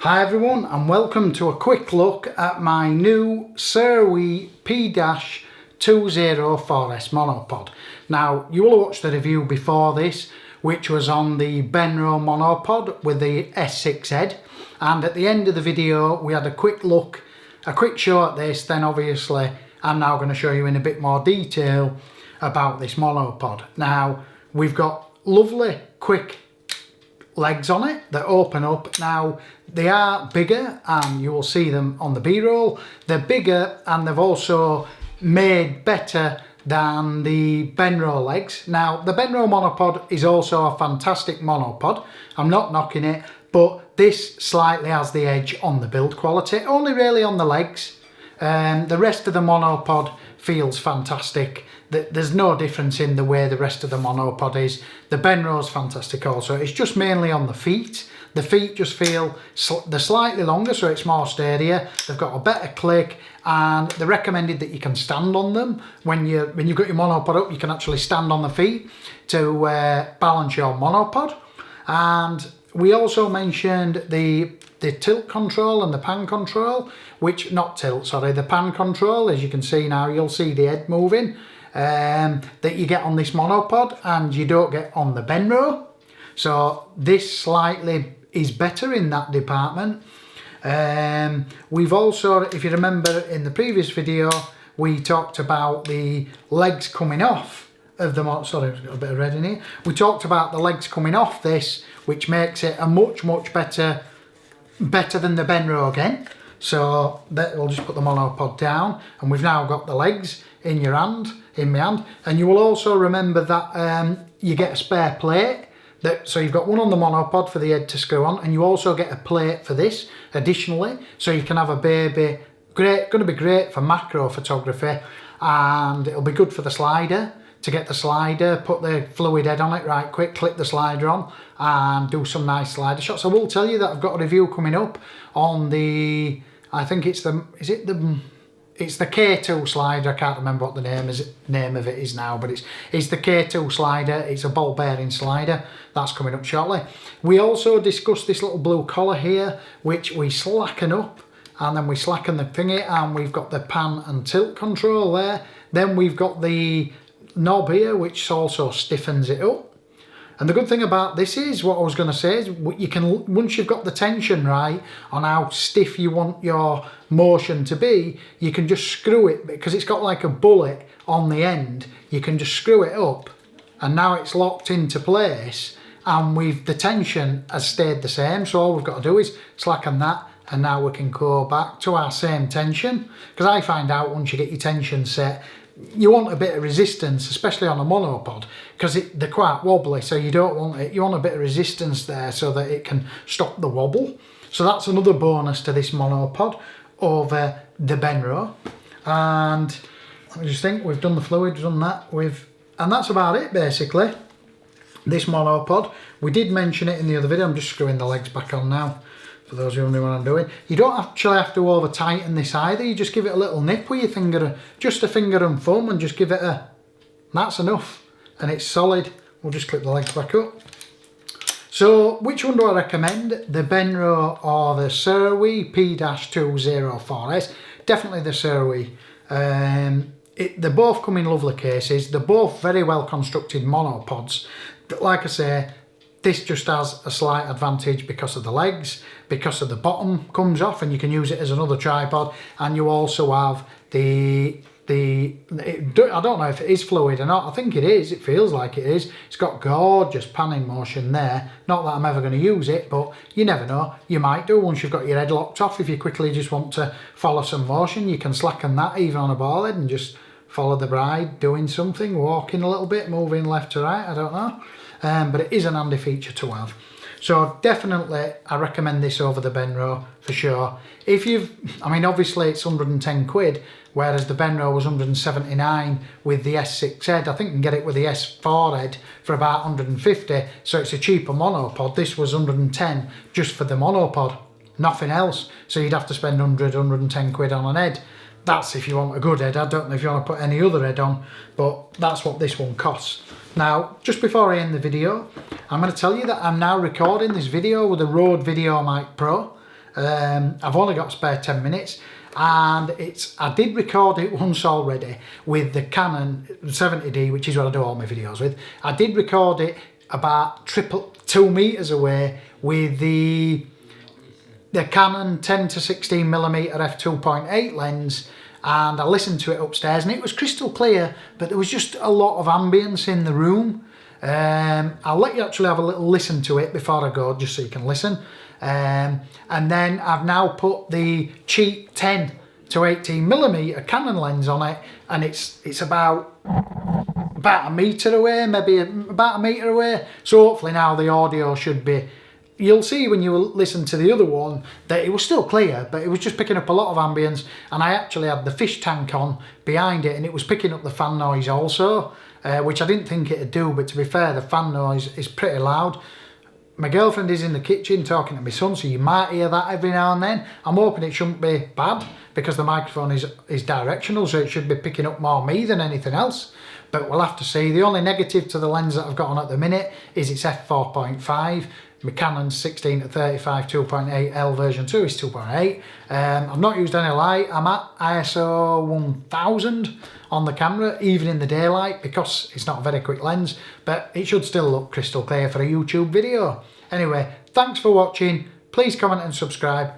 Hi everyone and welcome to a quick look at my new Sirui P-204S monopod. Now you will have watched the review before this, which was on the Benro monopod with the S6Z, and at the end of the video we had a quick show at this. Then obviously I'm now going to show you in a bit more detail about this monopod. Now we've got lovely quick legs on it that open up. Now they are bigger and you will see them on the B-roll. They're bigger and they've also made better than the Benro legs. Now the Benro monopod is also a fantastic monopod, I'm not knocking it, but this slightly has the edge on the build quality, only really on the legs. The rest of the monopod feels fantastic. There's no difference in the way the rest of the monopod is. The Benro's fantastic also. It's just mainly on the feet. The feet just feel they're slightly longer, so it's more sturdier. They've got a better click, and they're recommended that you can stand on them when you've got your monopod up. You can actually stand on the feet to balance your monopod. And we also mentioned the tilt control and the pan control, the pan control. As you can see now, you'll see the head moving, that you get on this monopod and you don't get on the Benro. So this slightly is better in that department. We've also, if you remember in the previous video, we talked about the legs coming off of the sorry, I've got a bit of red in here. We talked about the legs coming off this, which makes it a much better than the Benro again. So we'll just put the monopod down, and we've now got the legs in my hand. And you will also remember that you get a spare plate. So you've got one on the monopod for the head to screw on, and you also get a plate for this additionally, so you can have a baby. Going to be great for macro photography, and it'll be good for the slider. To get the slider, put the fluid head on it right quick, click the slider on and do some nice slider shots. I will tell you that I've got a review coming up on the, I think it's the, it's the K2 slider. I can't remember what the name of it is now, but it's the K2 slider. It's a ball bearing slider. That's coming up shortly. We also discussed this little blue collar here, which we slacken up, and then we slacken the thingy, and we've got the pan and tilt control there. Then we've got the knob here, which also stiffens it up. And the good thing about this is, what I was going to say is, you can, once you've got the tension right on how stiff you want your motion to be, you can just screw it, because it's got like a bullet on the end. You can just screw it up, and now it's locked into place, and the tension has stayed the same. So all we've got to do is slacken that, and now we can go back to our same tension. Because I find out once you get your tension set, you want a bit of resistance, especially on a monopod, because they're quite wobbly, so you don't want it. You want a bit of resistance there so that it can stop the wobble. So that's another bonus to this monopod over the Benro. And I just think we've done the fluid, we've done that, and that's about it basically. This monopod, we did mention it in the other video. I'm just screwing the legs back on now, for those who wonder what I'm doing. You don't actually have to over tighten this either. You just give it a little nip with your finger, just a finger and thumb, and just give it that's enough, and it's solid. We'll just clip the legs back up. So which one do I recommend? The Benro or the Sirui P-204S? Definitely the Sirui. They both come in lovely cases. They're both very well constructed monopods. But like I say, this just has a slight advantage because of the legs, because of the bottom comes off, and you can use it as another tripod. And you also have I don't know if it is fluid or not. I think it is. It feels like it is. It's got gorgeous panning motion there. Not that I'm ever going to use it, but you never know. You might do once you've got your head locked off. If you quickly just want to follow some motion, you can slacken that even on a ball head and just follow the bride doing something, walking a little bit, moving left to right. I don't know. But it is an handy feature to have. So definitely I recommend this over the Benro for sure. Obviously it's 110 quid, whereas the Benro was 179 with the S6Z. I think you can get it with the S4 head for about 150, so it's a cheaper monopod. This was 110 just for the monopod, nothing else. So you'd have to spend 110 quid on an head. That's if you want a good head. I don't know if you want to put any other head on, but that's what this one costs. Now, just before I end the video, I'm going to tell you that I'm now recording this video with a Rode VideoMic Pro. I've only got a spare 10 minutes. And I did record it once already with the Canon 70D, which is what I do all my videos with. I did record it about 2 meters away with the Canon 10 to 16mm f2.8 lens, and I listened to it upstairs and it was crystal clear, but there was just a lot of ambience in the room. I'll let you actually have a little listen to it before I go, just so you can listen. And then I've now put the cheap 10 to 18mm Canon lens on it, and it's about a metre away, maybe about a metre away. So hopefully now the audio should be, you'll see when you listen to the other one that it was still clear, but it was just picking up a lot of ambience, and I actually had the fish tank on behind it and it was picking up the fan noise also, which I didn't think it'd do, but to be fair, the fan noise is pretty loud. My girlfriend is in the kitchen talking to my son, so you might hear that every now and then. I'm hoping it shouldn't be bad because the microphone is directional, so it should be picking up more me than anything else. But we'll have to see. The only negative to the lens that I've got on at the minute is it's f4.5. My Canon 16 to 35 2.8 L version 2 is 2.8. I've not used any light. I'm at ISO 1000 on the camera, even in the daylight, because it's not a very quick lens, but it should still look crystal clear for a YouTube video. Anyway, thanks for watching. Please comment and subscribe.